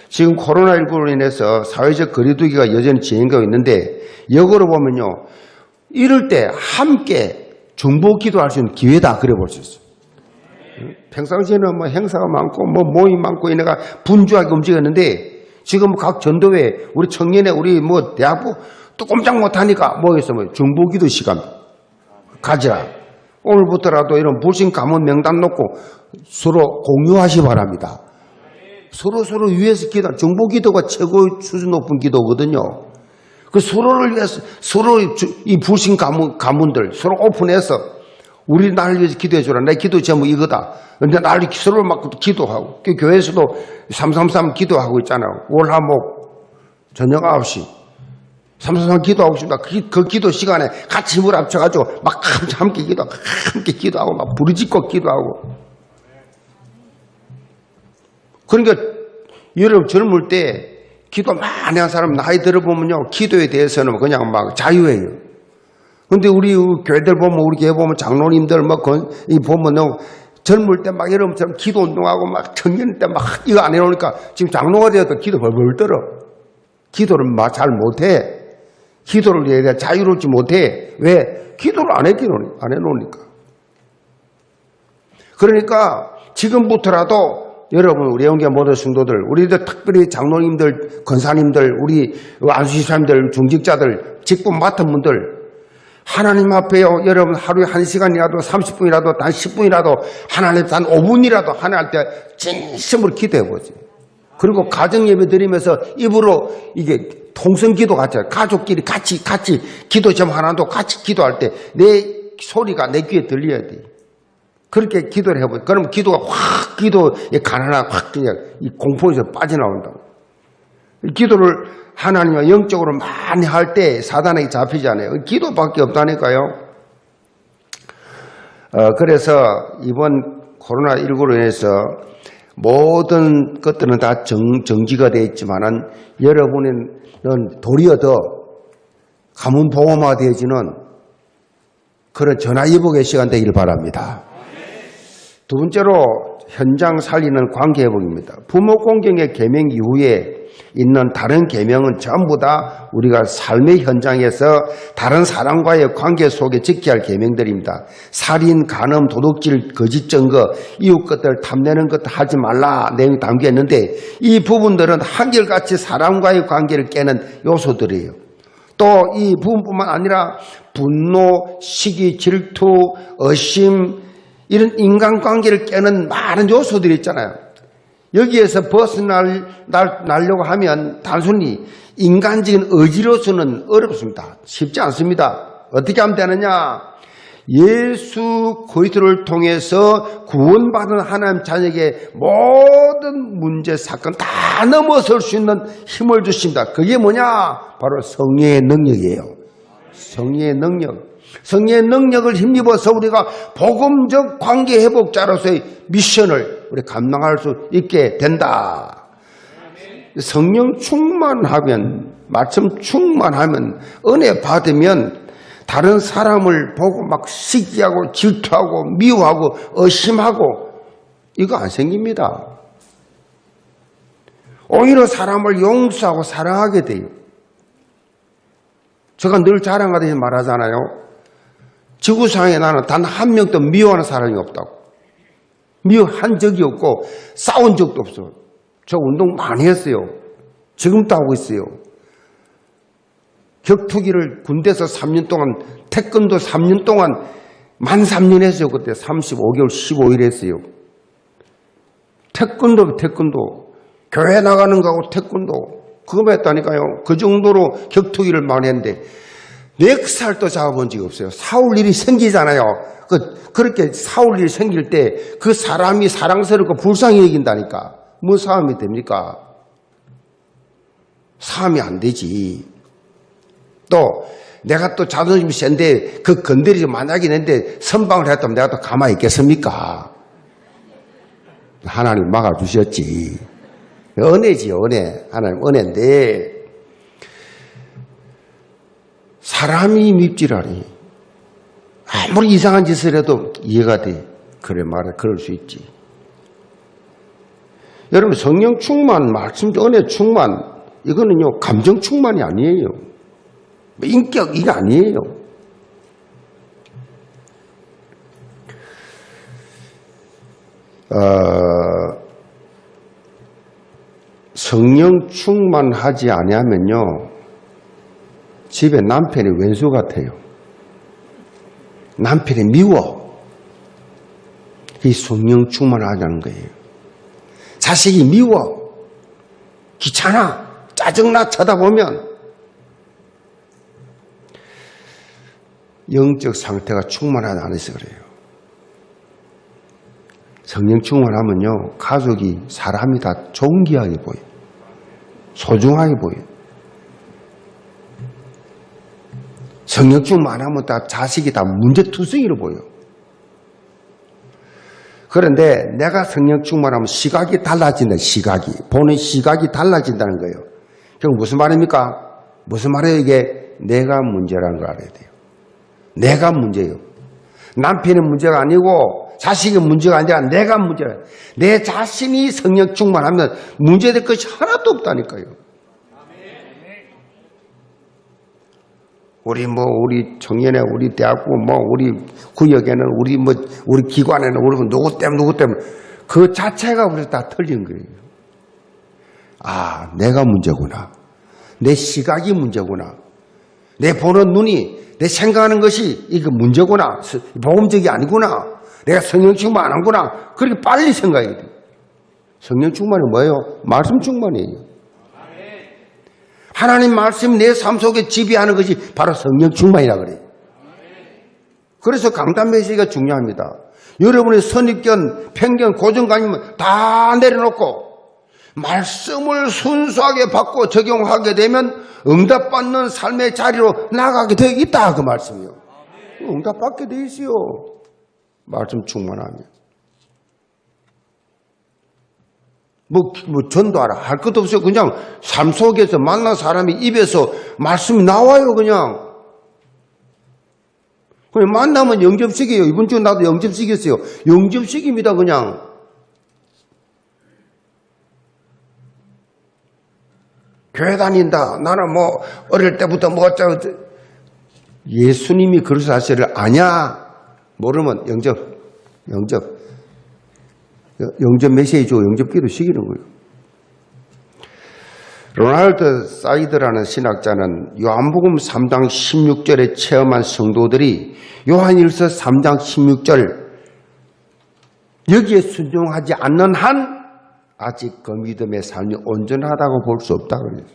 지금 코로나19로 인해서 사회적 거리두기가 여전히 진행되고 있는데 역으로 보면요. 이럴 때 함께 중보 기도할 수 있는 기회다 그래 볼 수 있어요. 평상시에는 행사가 많고 모임 많고 이네가 분주하게 움직였는데 지금 각 전도회 우리 청년회 우리 대학부 또 꼼짝 못하니까 중보 기도 시간 가지라. 오늘부터라도 이런 불신 가문 명단 놓고 서로 공유하시 바랍니다. 서로 위해서 중보 기도가 최고 수준 높은 기도거든요. 그 서로를 위해서 서로 이 불신 가문들 서로 오픈해서 우리 나를 위해서 기도해 주라. 내 기도 제목 이거다. 근데 나를 서로 막 기도하고 그 교회에서도 333 기도하고 있잖아요. 월화목 저녁 9시 333 기도하고 있습니다. 그 기도 시간에 같이 힘을 합쳐가지고 막 함께 기도하고 막 부르짖고 기도하고. 그러니까 여러분 젊을 때 기도 많이 한 사람 나이 들어보면요. 기도에 대해서는 그냥 막 자유해요. 근데 우리 교회들 보면 우리 교회 보면 장로님들 보면 젊을 때 막 여러분처럼 기도 운동하고 막 청년 때 막 이거 안 해놓으니까 지금 장로가 되어도 기도 벌벌 떨어. 기도를 막 잘 못해. 기도를 해야 돼. 자유롭지 못해. 왜? 기도를 안 해놓으니까. 그러니까 지금부터라도 여러분 우리 영계 모든 성도들 우리들 특별히 장로님들 권사님들 우리 안수집사님들 중직자들 직분 맡은 분들 하나님 앞에요. 여러분 하루에 1시간이라도 30분이라도 단 10분이라도 하나님 단 5분이라도 하나님 때 진심으로 기도해 보지. 그리고 가정 예배 드리면서 입으로 이게 통성기도 같이 가족끼리 같이 기도 좀 하나도 같이 기도할 때 내 소리가 내 귀에 들려야 돼. 그렇게 기도를 해보죠. 그럼 기도가 확, 기도의 가난한 확 그냥 이 공포에서 빠져나온다고. 기도를 하나님과 영적으로 많이 할 때 사단에게 잡히잖아요. 기도밖에 없다니까요. 그래서 이번 코로나19로 인해서 모든 것들은 다 정지가 되어 있지만은 여러분은 도리어 더 가문보험화 되어지는 그런 전화위복의 시간 되기를 바랍니다. 두 번째로 현장 살리는 관계회복입니다. 부모 공경의 계명 이후에 있는 다른 계명은 전부 다 우리가 삶의 현장에서 다른 사람과의 관계 속에 지켜야 할 계명들입니다. 살인, 간음, 도둑질, 거짓 증거, 이웃 것들 탐내는 것도 하지 말라 내용이 담겨 있는데 이 부분들은 한결같이 사람과의 관계를 깨는 요소들이에요. 또 이 부분뿐만 아니라 분노, 시기, 질투, 의심 이런 인간관계를 깨는 많은 요소들이 있잖아요. 여기에서 벗어나려고 하면 단순히 인간적인 의지로서는 어렵습니다. 쉽지 않습니다. 어떻게 하면 되느냐? 예수 그리스도를 통해서 구원받은 하나님 자녀에게 모든 문제, 사건 다 넘어설 수 있는 힘을 주십니다. 그게 뭐냐? 바로 성령의 능력이에요. 성령의 능력. 성령의 능력을 힘입어서 우리가 복음적 관계 회복자로서의 미션을 우리 감당할 수 있게 된다. 성령 충만하면, 말씀 충만하면, 은혜 받으면 다른 사람을 보고 막 시기하고 질투하고 미워하고 의심하고 이거 안 생깁니다. 오히려 사람을 용서하고 사랑하게 돼요. 제가 늘 자랑하듯이 말하잖아요. 지구상에 나는 단 한 명도 미워하는 사람이 없다고. 미워한 적이 없고 싸운 적도 없어요. 저 운동 많이 했어요. 지금도 하고 있어요. 격투기를 군대에서 3년 동안, 태권도 3년 동안 만 3년 했어요. 그때 35개월 15일 했어요. 태권도 교회 나가는 거하고 태권도 그거 했다니까요. 그 정도로 격투기를 많이 했는데 4살도 잡아본 적이 없어요. 싸울 일이 생기잖아요. 그렇게 싸울 일이 생길 때 그 사람이 사랑스럽고 불쌍히 여긴다니까. 뭐 싸움이 됩니까? 싸움이 안 되지. 또 내가 또 자존심이 센데 그 건드리지 만약에 있는데 선방을 했다면 내가 또 가만히 있겠습니까? 하나님 막아주셨지. 은혜지, 은혜. 하나님 은혜인데 사람이 밉지라니. 아무리 이상한 짓을 해도 이해가 돼. 그래 말해, 그럴 수 있지. 여러분 성령 충만, 말씀 은혜 충만 이거는요 감정 충만이 아니에요. 인격 이거 아니에요. 성령 충만하지 아니하면요 집에 남편이 왼수 같아요. 남편이 미워. 이 성령 충만하자는 거예요. 자식이 미워. 귀찮아. 짜증나 쳐다보면 영적 상태가 충만하지 않아서 그래요. 성령 충만하면요 가족이 사람이 다 존귀하게 보여요. 소중하게 보여요. 성령 충만하면 다 자식이 다 문제투성이로 보여. 그런데 내가 성령 충만하면 시각이 달라진다. 시각이. 보는 시각이 달라진다는 거예요. 그럼 무슨 말입니까? 무슨 말이에요 이게? 내가 문제라는 걸 알아야 돼요. 내가 문제예요. 남편이 문제가 아니고 자식이 문제가 아니라 내가 문제예요. 내 자신이 성령 충만하면 문제될 것이 하나도 없다니까요. 우리 청년회, 우리 대학교, 우리 구역에는, 우리 기관에는, 우리 누구 때문에, 그 자체가 우리 다 틀린 거예요. 아, 내가 문제구나. 내 시각이 문제구나. 내 보는 눈이, 내 생각하는 것이 이거 문제구나. 복음적이 아니구나. 내가 성령 충만 안 한구나. 그렇게 빨리 생각해야 돼요. 성령 충만이 뭐예요? 말씀 충만이에요. 하나님 말씀이 내 삶 속에 지배하는 것이 바로 성령 충만이라 그래요. 그래서 강단 메시지가 중요합니다. 여러분의 선입견, 편견, 고정관념은 다 내려놓고 말씀을 순수하게 받고 적용하게 되면 응답받는 삶의 자리로 나가게 되어 있다 그 말씀이요. 응답받게 되어 있어요. 말씀 충만하면. 뭐 전도하라 할 것도 없어요. 그냥 삶 속에서 만난 사람이 입에서 말씀이 나와요. 그냥 만나면 영접식이에요. 이번 주 나도 영접식이었어요. 영접식입니다. 그냥 교회 다닌다. 나는 뭐 어릴 때부터 뭐 어쩌고 예수님이 그런 사실을 아냐 모르면 영접 메시지 주고 영접 기도 시키는 거예요. 로날드 사이드라는 신학자는 요한복음 3장 16절에 체험한 성도들이 요한일서 3장 16절 여기에 순종하지 않는 한 아직 그 믿음의 삶이 온전하다고 볼 수 없다 그래요.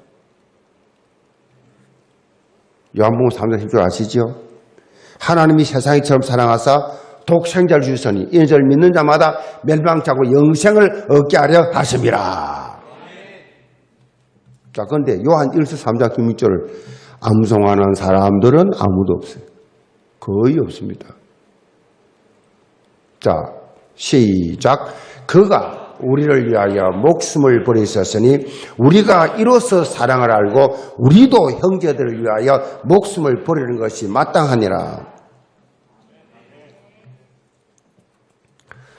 요한복음 3장 16절 아시죠? 하나님이 세상이처럼 사랑하사 독생자를 주셨으니 이를 믿는 자마다 멸망치 않고 영생을 얻게 하려 하심이라. 자, 그런데 요한 1서 3장 16절을 암송하는 사람들은 아무도 없어요. 거의 없습니다. 자, 시작. 그가 우리를 위하여 목숨을 버리셨으니 우리가 이로써 사랑을 알고 우리도 형제들을 위하여 목숨을 버리는 것이 마땅하니라.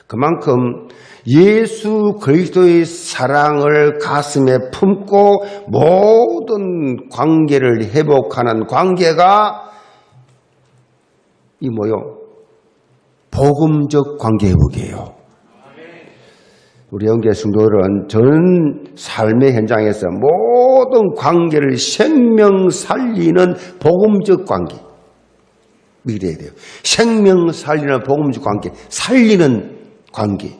그만큼 예수 그리스도의 사랑을 가슴에 품고 모든 관계를 회복하는 관계가 이 뭐요? 복음적 관계 회복이에요. 우리 영계 성도들은 전 삶의 현장에서 모든 관계를 생명 살리는 복음적 관계 이래야 돼요. 생명 살리는 복음적 관계, 살리는 관계.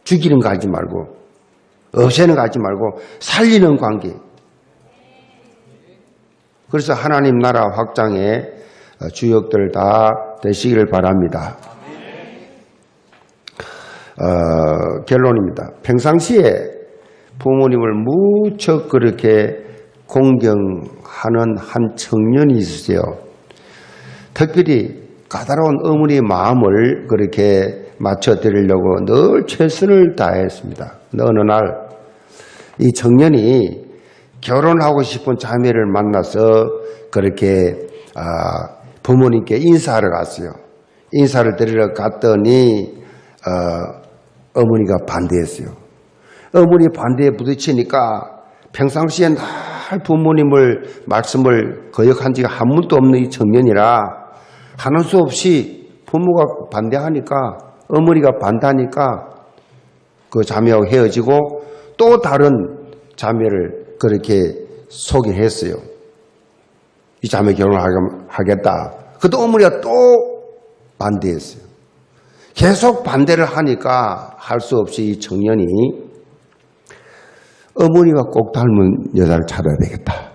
죽이는 거 하지 말고 없애는 거 하지 말고 살리는 관계. 그래서 하나님 나라 확장의 주역들 다 되시기를 바랍니다. 결론입니다. 평상시에 부모님을 무척 그렇게 공경하는 한 청년이 있으세요. 특별히 까다로운 어머니의 마음을 그렇게 맞춰드리려고 늘 최선을 다했습니다. 어느 날 이 청년이 결혼하고 싶은 자매를 만나서 그렇게 부모님께 인사하러 갔어요. 인사를 드리러 갔더니 어머니가 반대했어요. 어머니 반대에 부딪히니까 평상시에 늘 부모님을 말씀을 거역한 지가 한 번도 없는 이 청년이라 하는 수 없이 부모가 반대하니까 어머니가 반대하니까 그 자매하고 헤어지고 또 다른 자매를 그렇게 소개했어요. 이 자매 결혼하겠다. 그때 어머니가 또 반대했어요. 계속 반대를 하니까 할 수 없이 이 청년이 어머니가 꼭 닮은 여자를 찾아야 되겠다.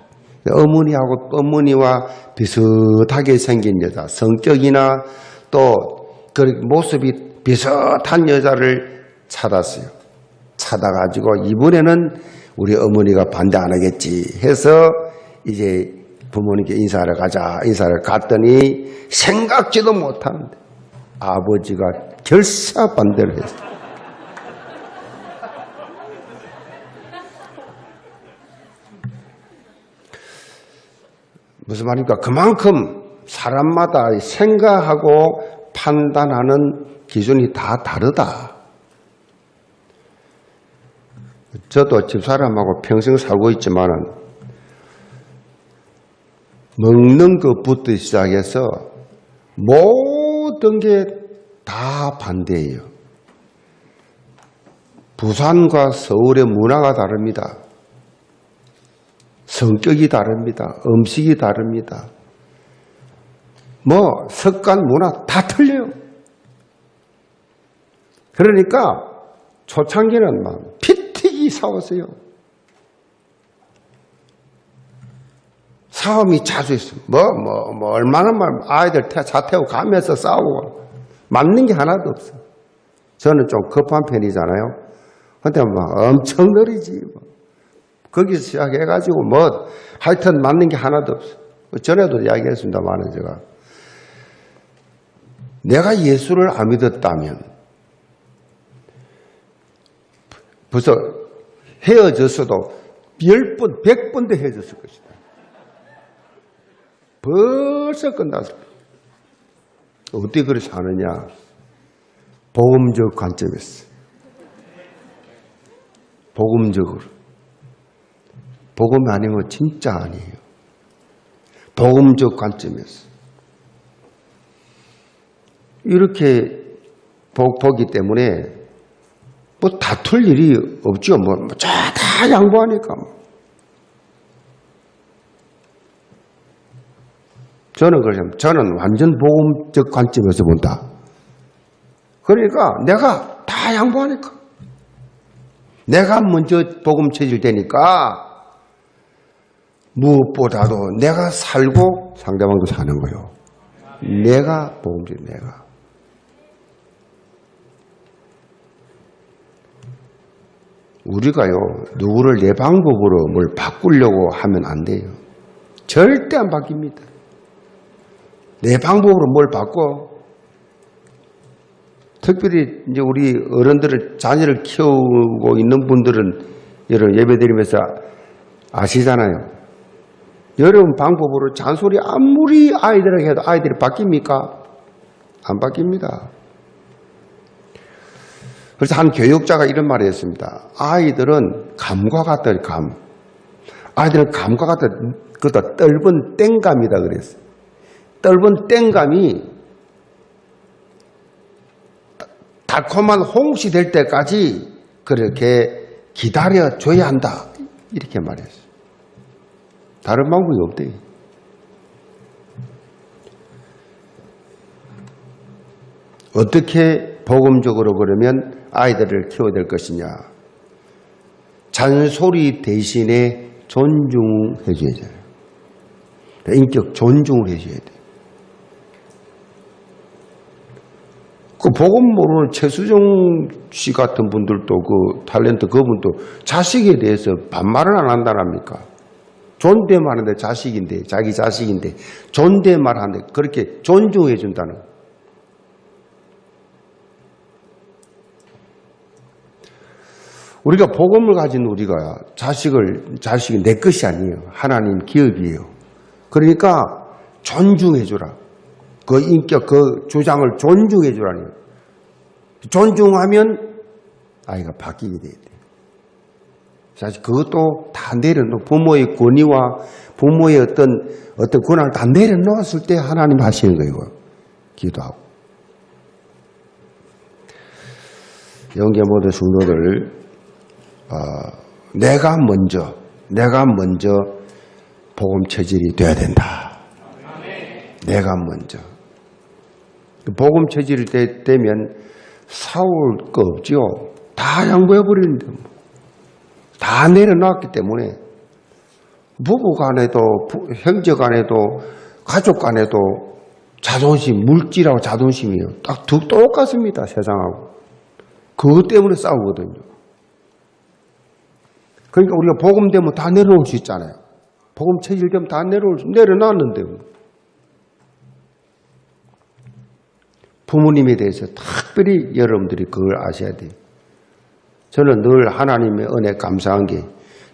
어머니와 비슷하게 생긴 여자, 성격이나 또 그 모습이 비슷한 여자를 찾았어요. 찾아가지고 이번에는 우리 어머니가 반대 안 하겠지 해서 이제 부모님께 인사하러 가자. 인사를 갔더니 생각지도 못하는데 아버지가 결사 반대를 했어요. 무슨 말입니까? 그만큼 사람마다 생각하고 판단하는 기준이 다 다르다. 저도 집사람하고 평생 살고 있지만 먹는 것부터 시작해서 모든 게 다 반대예요. 부산과 서울의 문화가 다릅니다. 성격이 다릅니다. 음식이 다릅니다. 뭐 습관, 문화 다 틀려요. 그러니까 초창기는 막 피튀기 싸웠어요. 싸움이 자주 있어. 얼마나 아이들 차 태우고 가면서 싸우고. 맞는 게 하나도 없어. 저는 좀 급한 편이잖아요. 근데 엄청 느리지. 거기서 시작해가지고 하여튼 맞는 게 하나도 없어. 전에도 이야기했습니다만, 제가. 내가 예수를 안 믿었다면, 벌써 헤어졌어도 10번, 100번도 헤어졌을 것이다. 벌써 끝났을 거야. 어떻게 그렇게 사느냐? 복음적 관점에서. 복음적으로. 복음이 아니면 진짜 아니에요. 복음적 관점에서. 이렇게 보기 때문에 다툴 일이 없죠. 다 양보하니까. 저는 완전 복음적 관점에서 본다. 그러니까 내가 다 양보하니까. 내가 먼저 복음 체질되니까 무엇보다도 내가 살고 상대방도 사는 거요. 내가 복음적, 내가. 우리가요, 누구를 내 방법으로 뭘 바꾸려고 하면 안 돼요. 절대 안 바뀝니다. 내 방법으로 뭘 바꿔? 특별히 이제 우리 어른들을, 자녀를 키우고 있는 분들은 여러분 예배드리면서 아시잖아요. 여러분 방법으로 잔소리 아무리 아이들에게 해도 아이들이 바뀝니까? 안 바뀝니다. 그래서 한 교육자가 이런 말을 했습니다. 아이들은 감과 같다, 감. 아이들은 감과 같다, 그것도 떫은 땡감이다 그랬어요. 떫은 땡감이 달콤한 홍시 될 때까지 그렇게 기다려줘야 한다. 이렇게 말했어요. 다른 방법이 없대요. 어떻게 복음적으로 그러면 아이들을 키워야 될 것이냐. 잔소리 대신에 존중해줘야 돼요. 인격 존중을 해줘야 돼요. 그 복음 모르는 최수정 씨 같은 분들도 그 탤런트 그분도 자식에 대해서 반말을 안 한다랍니까? 존댓말하는데 자식인데, 자기 자식인데 존댓말하는데 그렇게 존중해 준다는 거. 우리가 복음을 가진 우리가 자식이 내 것이 아니에요. 하나님 기업이에요. 그러니까 존중해 주라. 그 인격, 그 주장을 존중해 주라니. 존중하면 아이가 바뀌게 돼야 돼. 사실 그것도 다 내려놓고 부모의 권위와 부모의 어떤 권한을 다 내려놓았을 때 하나님 하시는 거예요. 기도하고. 영계 모든 성도들, 내가 먼저 복음 체질이 돼야 된다. 내가 먼저. 복음 체질이 되면 싸울 거 없죠. 다 양보해버리는데 다 내려놨기 때문에 부부 간에도 형제 간에도 가족 간에도 자존심, 물질하고 자존심이에요. 딱 똑같습니다. 세상하고. 그것 때문에 싸우거든요. 그러니까 우리가 복음 되면 다 내려놓을 수 있잖아요. 복음 체질 되면 다 내려놨는데. 부모님에 대해서 특별히 여러분들이 그걸 아셔야 돼요. 저는 늘 하나님의 은혜 감사한 게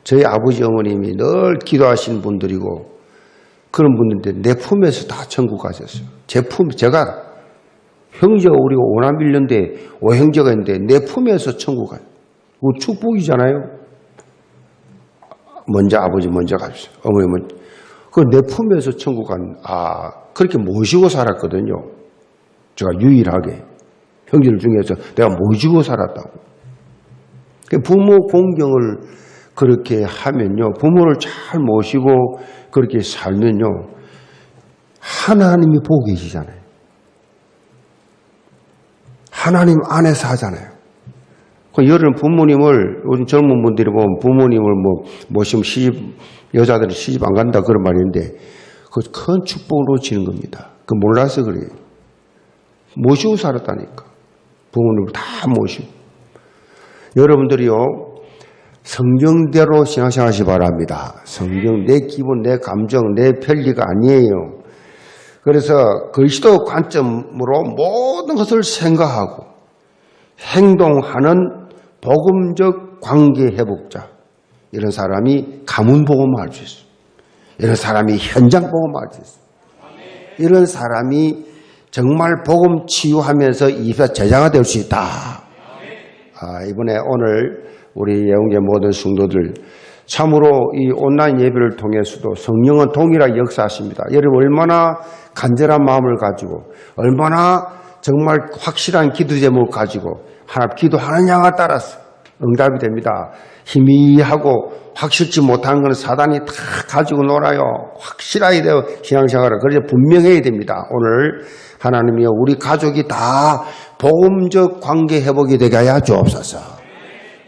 저희 아버지 어머님이 늘 기도하신 분들이고 그런 분들인데 내 품에서 다 천국 가셨어요. 제가 형제가 우리가 5남일년대 5형제가 있는데 내 품에서 천국 가요. 그거 축복이잖아요. 먼저 아버지 먼저 가셨어요. 어머님은 그 내 품에서 천국 간 그렇게 모시고 살았거든요. 제가 유일하게 형제들 중에서 내가 모시고 살았다고. 부모 공경을 그렇게 하면요, 부모를 잘 모시고 그렇게 살면요, 하나님이 보고 계시잖아요. 하나님 안에서 하잖아요. 여러분 부모님을, 요즘 젊은 분들이 보면 부모님을 모시면 시집 여자들은 시집 안 간다 그런 말이 있는데 그 큰 축복으로 지는 겁니다. 그 몰라서 그래요. 모시고 살았다니까. 부모님을 다 모시고. 여러분들이요, 성경대로 신앙생활하시기 바랍니다. 성경, 내 기분, 내 감정, 내 편리가 아니에요. 그래서 그리스도 관점으로 모든 것을 생각하고 행동하는 복음적 관계 회복자. 이런 사람이 가문 복음을 할 수 있어요. 이런 사람이 현장 복음을 할 수 있어요. 이런 사람이 정말 복음 치유하면서 이fe 제자가 될 수 있다. 이번에 오늘 우리 예언계 모든 성도들 참으로 이 온라인 예배를 통해서도 성령은 동일하게 역사하십니다. 여러분 얼마나 간절한 마음을 가지고 얼마나 정말 확실한 기도 제목을 가지고 하나님 기도하느냐에 따라서 응답이 됩니다. 희미하고 확실치 못한 것은 사단이 다 가지고 놀아요. 확실하게 되어 신앙생활을 그래서 분명해야 됩니다. 오늘 하나님이여 우리 가족이 다 복음적 관계 회복이 되게 하여 주옵소서.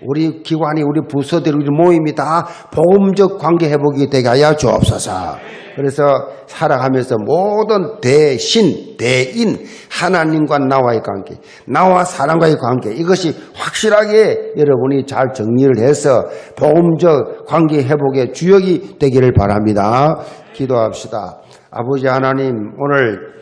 우리 기관이 우리 부서들이 우리 모임이 다 복음적 관계 회복이 되게 하여 주옵소서. 그래서 살아가면서 모든 대신, 대인, 하나님과 나와의 관계, 나와 사람과의 관계 이것이 확실하게 여러분이 잘 정리를 해서 복음적 관계 회복의 주역이 되기를 바랍니다. 기도합시다. 아버지 하나님 오늘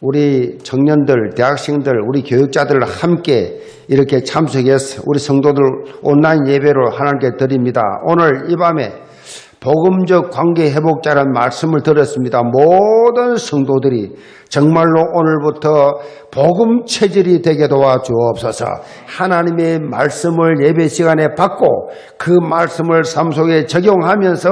우리 청년들, 대학생들, 우리 교육자들 함께 이렇게 참석해서 우리 성도들 온라인 예배로 하나님께 드립니다. 오늘 이 밤에 복음적 관계 회복자라는 말씀을 들었습니다. 모든 성도들이 정말로 오늘부터 복음 체질이 되게 도와주옵소서. 하나님의 말씀을 예배 시간에 받고 그 말씀을 삶 속에 적용하면서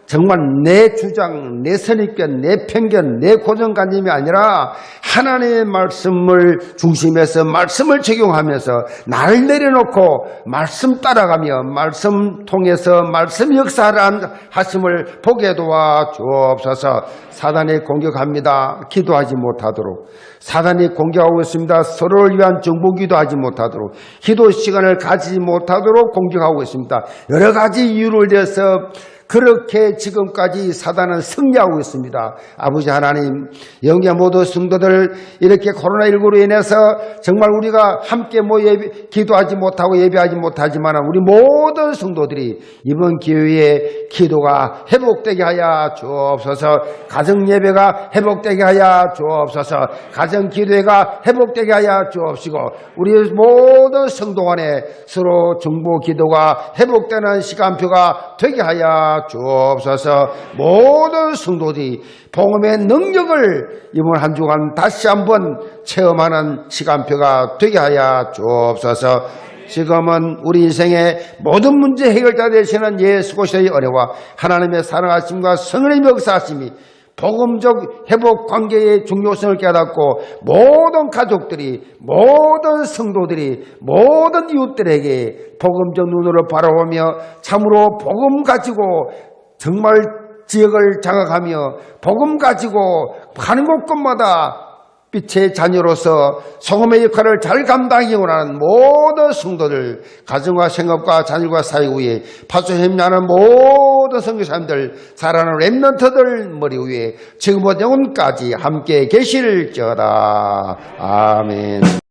정말 내 주장, 내 선입견, 내 편견, 내 고정관념이 아니라 하나님의 말씀을 중심해서 말씀을 적용하면서 나를 내려놓고 말씀 따라가며 말씀 통해서 말씀 역사하심을 보게 도와 주옵소서. 사단이 공격합니다. 기도하지 못하도록. 사단이 공격하고 있습니다. 서로를 위한 정보기도 하지 못하도록. 기도 시간을 가지지 못하도록 공격하고 있습니다. 여러 가지 이유를 대해서 그렇게 지금까지 사단은 승리하고 있습니다. 아버지 하나님, 영계 모든 성도들 이렇게 코로나19로 인해서 정말 우리가 함께 기도하지 못하고 예배하지 못하지만 우리 모든 성도들이 이번 기회에 기도가 회복되게 하여 주옵소서. 가정 예배가 회복되게 하여 주옵소서. 가정 기도회가 회복되게 하여 주옵시고 우리 모든 성도 간에 서로 정보 기도가 회복되는 시간표가 되게 하여 주옵소서. 모든 성도들이 복음의 능력을 이번 한 주간 다시 한번 체험하는 시간표가 되게 하여 주옵소서. 지금은 우리 인생의 모든 문제 해결자 되시는 예수 그리스도의 은혜와 하나님의 사랑하심과 성령의 역사하심이 복음적 회복 관계의 중요성을 깨닫고 모든 가족들이 모든 성도들이 모든 이웃들에게 복음적 눈으로 바라보며 참으로 복음 가지고 정말 지역을 장악하며 복음 가지고 가는 곳곳마다 빛의 자녀로서 소금의 역할을 잘 감당하기 원하는 모든 성도들, 가정과 생업과 자녀과 사회 위에 파수 협력하는 모든 선교사님들, 살아가는 렘넌트들 머리 위에 지금부터 영원까지 함께 계실지어다. 아멘.